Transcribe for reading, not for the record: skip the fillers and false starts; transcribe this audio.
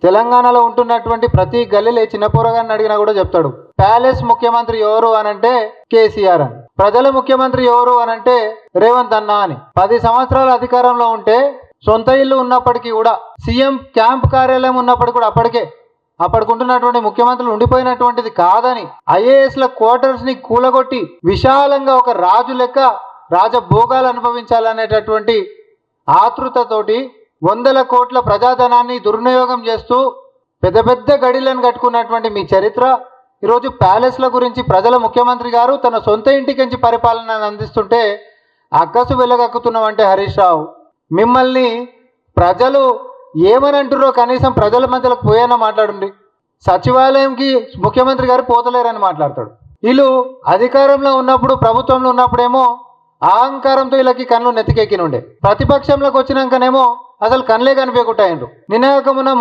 తెలంగాణలో ఉంటున్నటువంటి ప్రతి గల్లీలో చిన్న పోరగాన్ని అడిగినా కూడా చెప్తాడు, ప్యాలెస్ ముఖ్యమంత్రి ఎవరు అనంటే కేసీఆర్ అని, ప్రజల ముఖ్యమంత్రి ఎవరు అనంటే రేవంత్ అన్న అని. 10 సంవత్సరాల అధికారంలో ఉంటే సొంత ఇల్లు ఉన్నప్పటికీ కూడా, సీఎం క్యాంప్ కార్యాలయం ఉన్నప్పటికీ కూడా అప్పటికుంటున్నటువంటి ముఖ్యమంత్రులు ఉండిపోయినటువంటిది కాదని ఐఏఎస్ల క్వార్టర్స్ ని కూలగొట్టి విశాలంగా ఒక రాజు లెక్క రాజభోగాలు అనుభవించాలనేటటువంటి ఆతృతతోటి 100 కోట్ల ప్రజాధనాన్ని దుర్వినియోగం చేస్తూ పెద్ద పెద్ద గడిలను కట్టుకున్నటువంటి మీ చరిత్ర ఈరోజు ప్యాలెస్ల గురించి ప్రజల ముఖ్యమంత్రి గారు తన సొంత ఇంటికించి పరిపాలనను అందిస్తుంటే అక్కసు వెలగక్కుతున్నామంటే హరీష్ రావు, మిమ్మల్ని ప్రజలు ఏమని అంటుర్రో కనీసం ప్రజల మధ్యలోకి పోయానా మాట్లాడండి. సచివాలయంకి ముఖ్యమంత్రి గారు పోతలేరని మాట్లాడతాడు. వీళ్ళు అధికారంలో ఉన్నప్పుడు, ప్రభుత్వంలో ఉన్నప్పుడేమో అహంకారంతో వీళ్ళకి కళ్ళు నెత్తికెక్కినుండే, ప్రతిపక్షంలోకి వచ్చినాకనేమో అసలు కళ్ళే కనిపించకుంటాయండ్రు. నిన్నగాక మొన్న